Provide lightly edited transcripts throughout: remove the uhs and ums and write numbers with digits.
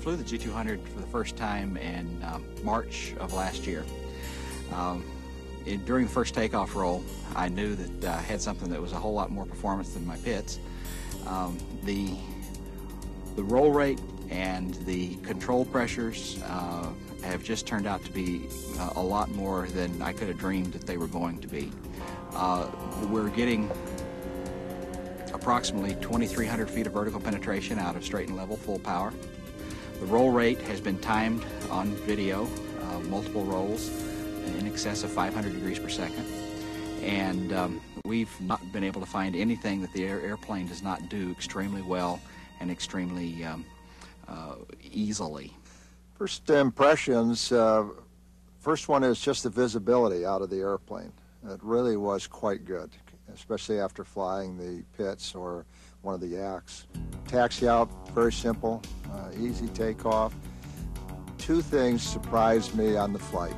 flew the G200 for the first time in March of last year. During the first takeoff roll, I knew that I had something that was a whole lot more performance than my pits. The roll rate and the control pressures have just turned out to be a lot more than I could have dreamed that they were going to be. We're getting approximately 2,300 feet of vertical penetration out of straight and level full power. The roll rate has been timed on video, multiple rolls in excess of 500 degrees per second. And we've not been able to find anything that the airplane does not do extremely well and extremely easily. First impressions, first one is just the visibility out of the airplane. It really was quite good, especially after flying the pits or one of the yaks. Taxi out, very simple, easy takeoff. Two things surprised me on the flight.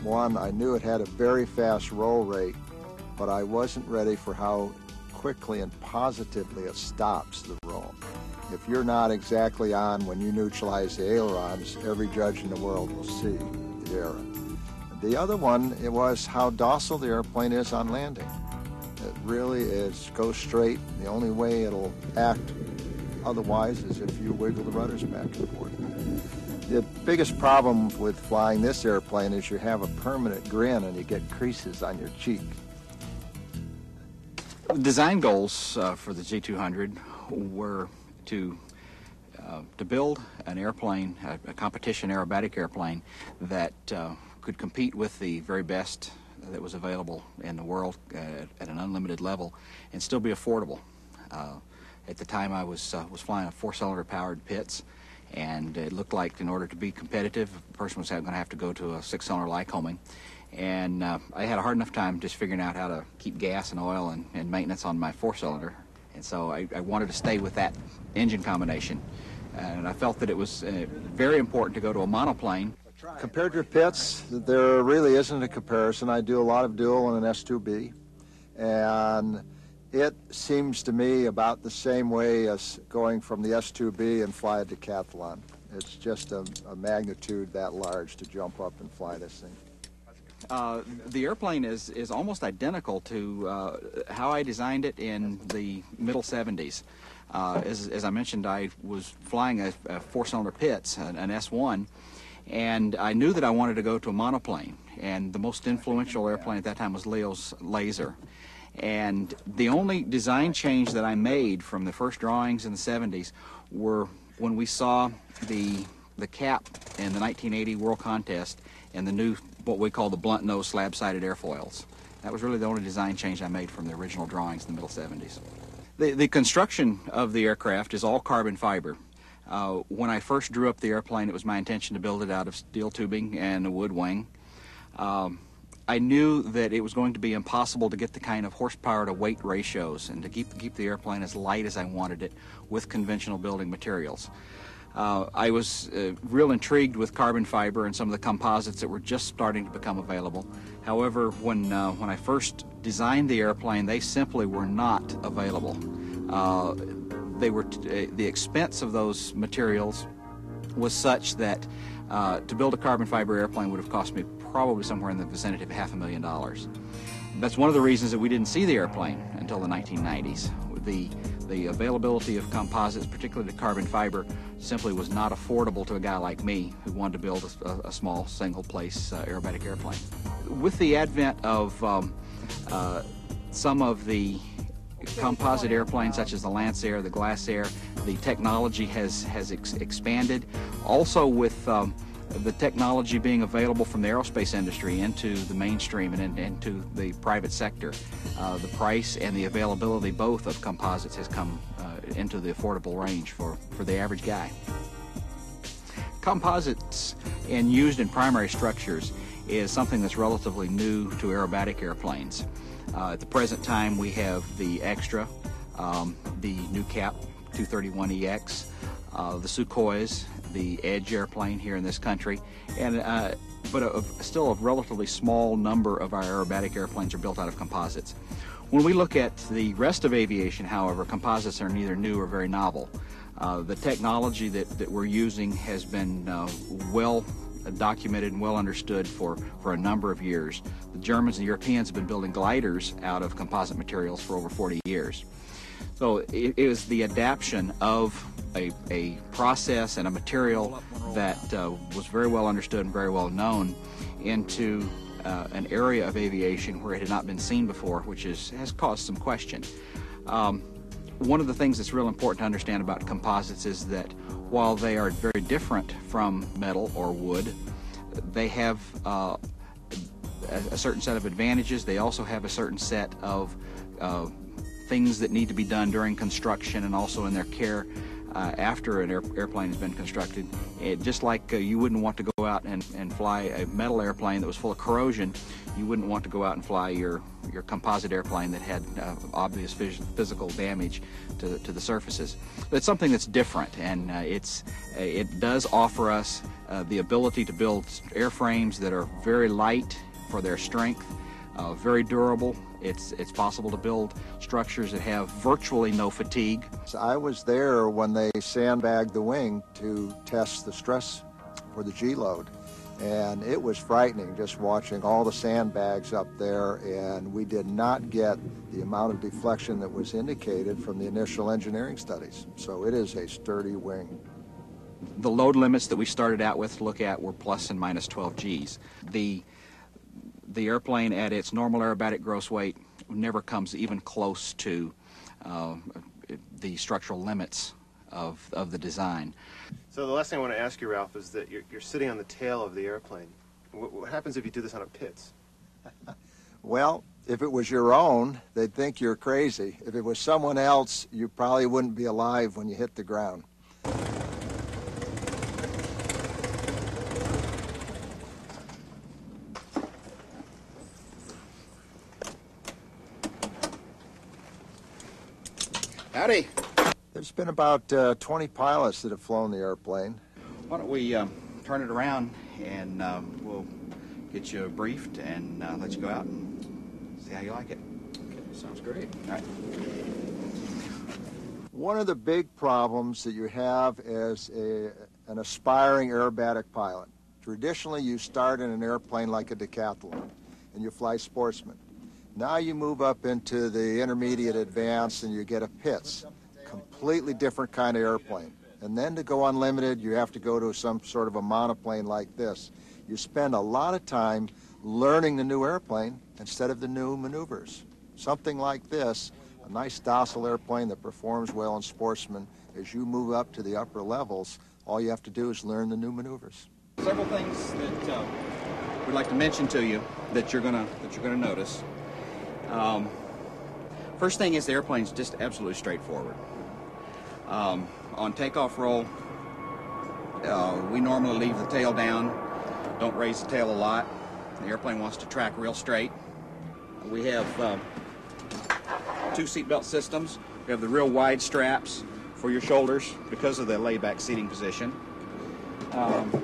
One, I knew it had a very fast roll rate, but I wasn't ready for how quickly and positively it stops the roll. If you're not exactly on when you neutralize the ailerons, every judge in the world will see the error. The other one, it was how docile the airplane is on landing. It really is, goes straight. The only way it'll act otherwise is if you wiggle the rudders back and forth. The biggest problem with flying this airplane is you have a permanent grin and you get creases on your cheek. The design goals for the G200 were to build an airplane, a competition aerobatic airplane that could compete with the very best that was available in the world at an unlimited level and still be affordable. At the time I was flying a four-cylinder powered Pitts, and it looked like in order to be competitive, a person was going to have to go to a six-cylinder Lycoming. And I had a hard enough time just figuring out how to keep gas and oil and maintenance on my four-cylinder. And so I wanted to stay with that engine combination. And I felt that it was very important to go to a monoplane. Compared to Pitts, there really isn't a comparison. I do a lot of dual in an S2B, and it seems to me about the same way as going from the S2B and fly a decathlon. It's just a magnitude that large to jump up and fly this thing. The airplane is almost identical to how I designed it in the middle 70s. As I mentioned, I was flying a four-cylinder Pitts, an S1, and I knew that I wanted to go to a monoplane. And the most influential airplane at that time was Leo's Laser. And the only design change that I made from the first drawings in the 70s were when we saw the cap in the 1980 World Contest and the new, what we call the blunt nose slab-sided airfoils. That was really the only design change I made from the original drawings in the middle 70s. The construction of the aircraft is all carbon fiber. When I first drew up the airplane, it was my intention to build it out of steel tubing and a wood wing. I knew that it was going to be impossible to get the kind of horsepower to weight ratios and to keep the airplane as light as I wanted it with conventional building materials. I was real intrigued with carbon fiber and some of the composites that were just starting to become available. However, when I first designed the airplane, they simply were not available. The expense of those materials was such that to build a carbon fiber airplane would have cost me probably somewhere in the vicinity of $500,000. That's one of the reasons that we didn't see the airplane until the 1990s. The availability of composites, particularly the carbon fiber, simply was not affordable to a guy like me who wanted to build a small single-place aerobatic airplane. With the advent of some of the composite airplanes such as the Lancer, the Glasair, the technology has expanded. Also with the technology being available from the aerospace industry into the mainstream and into the private sector, the price and the availability both of composites has come into the affordable range for the average guy. Composites and used in primary structures is something that's relatively new to aerobatic airplanes. At the present time we have the Extra, the new Cap 231EX, the Sukhois, the Edge airplane here in this country, and but still a relatively small number of our aerobatic airplanes are built out of composites. When we look at the rest of aviation, however, composites are neither new or very novel. The technology that we're using has been well documented and well understood for a number of years. The Germans and Europeans have been building gliders out of composite materials for over 40 years. So it is the adaptation of a process and a material that was very well understood and very well known into an area of aviation where it had not been seen before, which has caused some question. One of the things that's real important to understand about composites is that while they are very different from metal or wood, they have a certain set of advantages. They also have a certain set of things that need to be done during construction and also in their care after an airplane has been constructed. Just like you wouldn't want to go out and fly a metal airplane that was full of corrosion, you wouldn't want to go out and fly your composite airplane that had obvious physical damage to the surfaces. It's something that's different, and it does offer us the ability to build airframes that are very light for their strength, very durable. It's possible to build structures that have virtually no fatigue. So I was there when they sandbagged the wing to test the stress for the G-load, and it was frightening just watching all the sandbags up there, and we did not get the amount of deflection that was indicated from the initial engineering studies. So it is a sturdy wing. The load limits that we started out with to look at were plus and minus 12 Gs. The airplane at its normal aerobatic gross weight never comes even close to the structural limits of the design. So the last thing I want to ask you, Ralph, is that you're sitting on the tail of the airplane. What happens if you do this on a pits? Well, if it was your own, they'd think you're crazy. If it was someone else, you probably wouldn't be alive when you hit the ground. Howdy. There's been about 20 pilots that have flown the airplane. Why don't we turn it around and we'll get you briefed and let you go out and see how you like it. Okay, sounds great. All right. One of the big problems that you have as an aspiring aerobatic pilot, traditionally you start in an airplane like a decathlon and you fly sportsman. Now you move up into the intermediate advanced and you get a Pitts, completely different kind of airplane. And then to go unlimited, you have to go to some sort of a monoplane like this. You spend a lot of time learning the new airplane instead of the new maneuvers. Something like this, a nice docile airplane that performs well in sportsman, as you move up to the upper levels, all you have to do is learn the new maneuvers. Several things that we'd like to mention to you that you're gonna notice. First thing is the airplane's just absolutely straightforward. On takeoff roll, we normally leave the tail down, don't raise the tail a lot. The airplane wants to track real straight. We have 2 seatbelt systems. We have the real wide straps for your shoulders because of the layback seating position.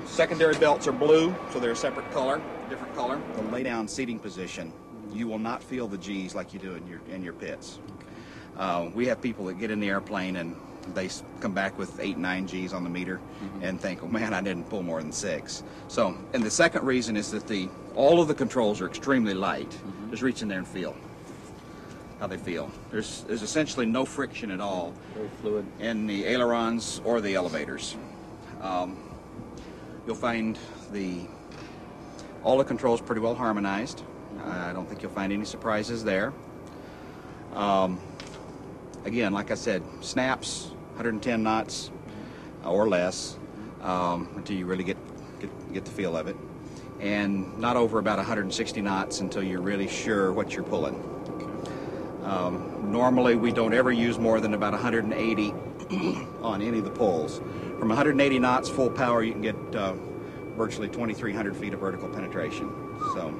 Secondary belts are blue, so they're a separate color, different color. The lay down seating position, you will not feel the G's like you do in your pits. We have people that get in the airplane and they come back with 8, 9 G's on the meter and think, oh man, I didn't pull more than 6. So, and the second reason is that all of the controls are extremely light. Just reach in there and feel how they feel. There's essentially no friction at all. Very fluid. In the ailerons or the elevators. You'll find all the controls pretty well harmonized. I don't think you'll find any surprises there. Again, like I said, snaps 110 knots or less until you really get the feel of it, and not over about 160 knots until you're really sure what you're pulling. Normally we don't ever use more than about 180 on any of the pulls. From 180 knots full power you can get virtually 2,300 feet of vertical penetration. So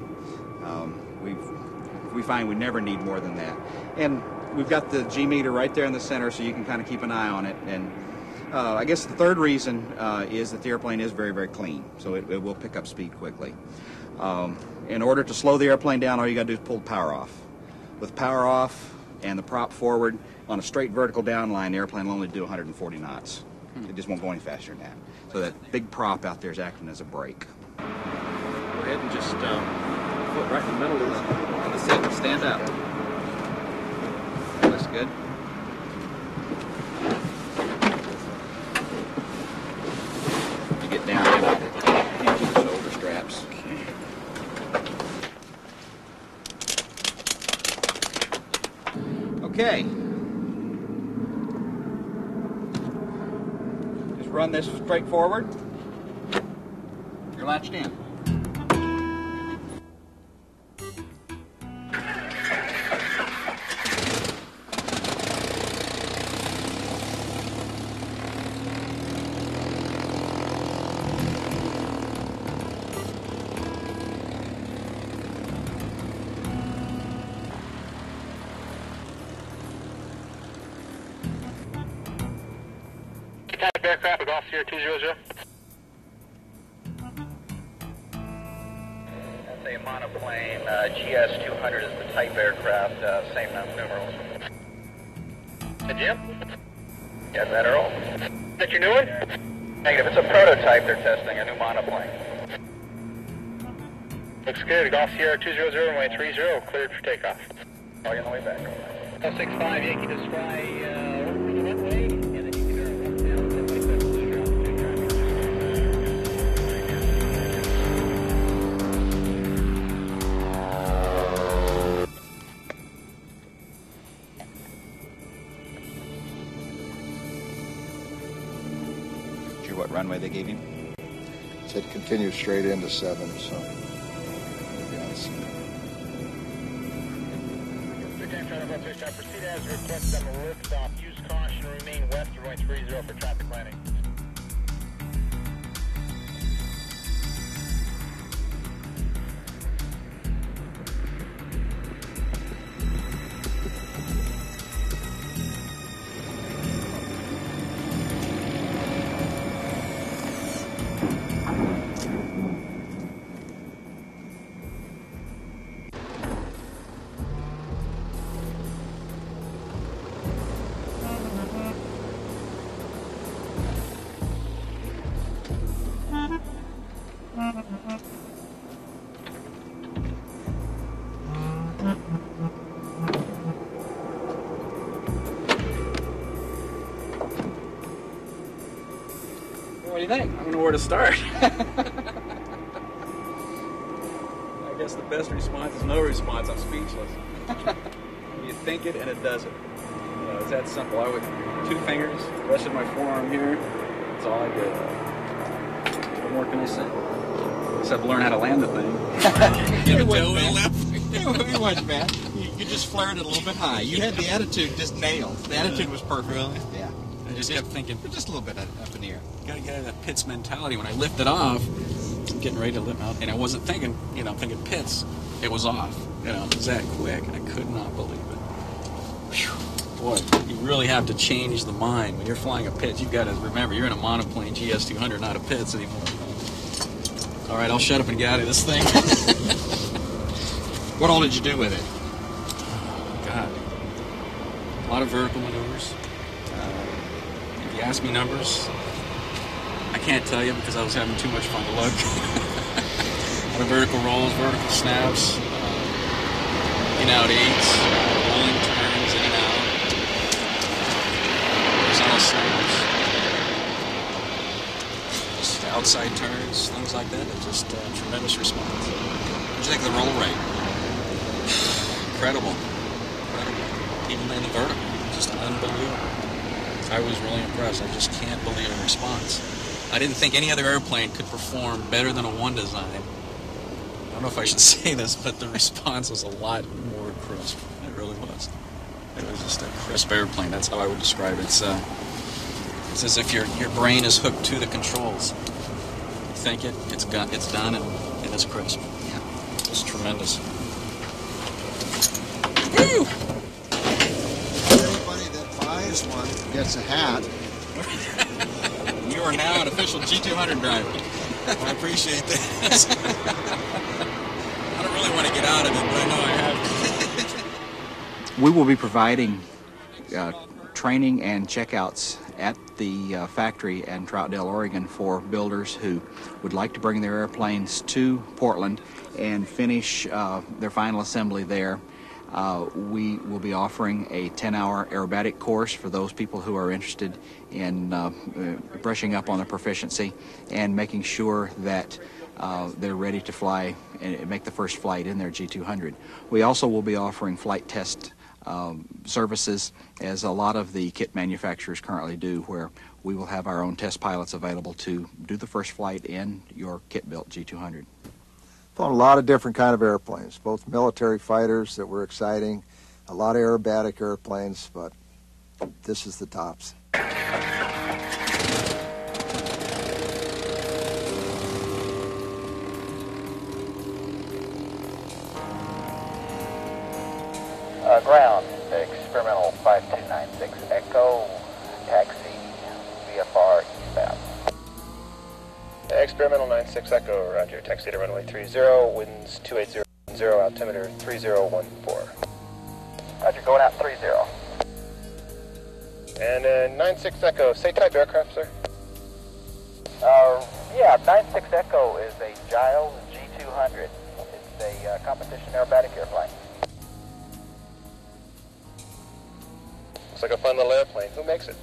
we find we never need more than that. And we've got the G meter right there in the center so you can kind of keep an eye on it. And I guess the third reason is that the airplane is very, very clean, so it will pick up speed quickly. In order to slow the airplane down, all you got to do is pull the power off. With power off and the prop forward, on a straight vertical down line, the airplane will only do 140 knots. It just won't go any faster than that. So that big prop out there is acting as a brake. Go ahead and just foot right in the middle of the set and stand up. That looks good. You get down into the shoulder straps. Okay. Just run this straight forward. You're latched in. Type aircraft, Golf Sierra 200. That's a monoplane. GS 200 is the type aircraft, same numerals. Jim? Yeah, is that Earl? Is that your new one? Negative. It's a prototype they're testing, a new monoplane. Looks good. Golf Sierra 200, runway 30, cleared for takeoff. Oh, you're on the way back. 065 Yankee to Sky, over the runway, and then you can run down the runway 70. Sure what runway they gave him? It said continue straight into 7, so maybe on 7. Proceed as requested on the lift off. Use caution and remain west of runway 30 for traffic landing. What do you think? I don't know where to start. I guess the best response is no response. I'm speechless. You think it and it does it. It's that simple. I would 2 fingers, rest of my forearm here. That's all I did. What more can I say? Except learn how to land the thing. It wasn't bad. You just flared it a little bit high. You had the attitude just nailed. The attitude was perfect. Really? Yeah. I just kept thinking, Just a little bit up in the air. gotta get out of that pits mentality. When I lifted off, I'm getting ready to lift out, and I wasn't thinking, I'm thinking pits. It was off. It was that quick. I could not believe it. Whew. Boy, you really have to change the mind. When you're flying a pits, you've got to remember, you're in a monoplane GS 200, not a pits anymore. All right, I'll shut up and get out of this thing. What all did you do with it? God. A lot of vertical maneuvers. If you ask me numbers, I can't tell you because I was having too much fun to look. A lot of vertical rolls, vertical snaps, in-out eights, rolling turns, in and out, horizontal snaps, just outside turns, things like that. It's just tremendous response. What did you think of the roll rate? Incredible. Even in the vertical, just unbelievable. I was really impressed. I just can't believe the response. I didn't think any other airplane could perform better than a one design. I don't know if I should say this, but the response was a lot more crisp. It really was. It was just a crisp airplane. That's how I would describe it. It's as if your brain is hooked to the controls. You think it's done, and it's crisp. Yeah. It's tremendous. Woo! Everybody that buys one gets a hat. You are now an official G200 driver. I appreciate that. I don't really want to get out of it, but I know I have to. We will be providing training and checkouts at the factory in Troutdale, Oregon, for builders who would like to bring their airplanes to Portland and finish their final assembly there. We will be offering a 10-hour aerobatic course for those people who are interested in brushing up on their proficiency and making sure that they're ready to fly and make the first flight in their G200. We also will be offering flight test services, as a lot of the kit manufacturers currently do, where we will have our own test pilots available to do the first flight in your kit-built G200. Flown a lot of different kind of airplanes, both military fighters that were exciting, a lot of aerobatic airplanes, but this is the tops. Ground, experimental 5296 Echo, taxi, VFR eastbound. Experimental 96 Echo, roger, taxi to runway 30, winds 280, altimeter 3014. Roger, going out 30. And 96 Echo, say type aircraft, sir? Yeah, 96 Echo is a Giles G200. It's a competition aerobatic airplane. Looks like a fun little airplane. Who makes it?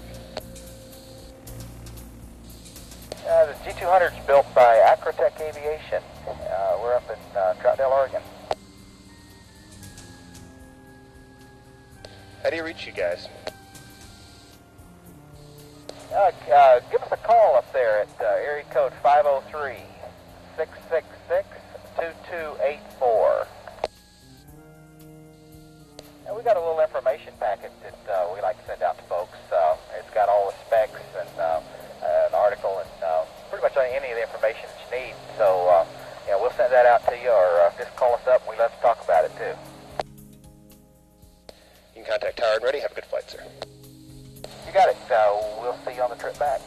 The G200 is built by Acrotech Aviation. We're up in Troutdale, Oregon. How do you reach you guys? Give us a call up there at area code 503-666-2284. And we got a little information packet that we like to send out to folks. It's got all the specs and an article and pretty much any of the information that you need. So, we'll send that out to you, or just call us up and we'd love to talk about it too. You can contact Tower and Ready. Have a good flight, sir. You got it. We'll see you on the trip back.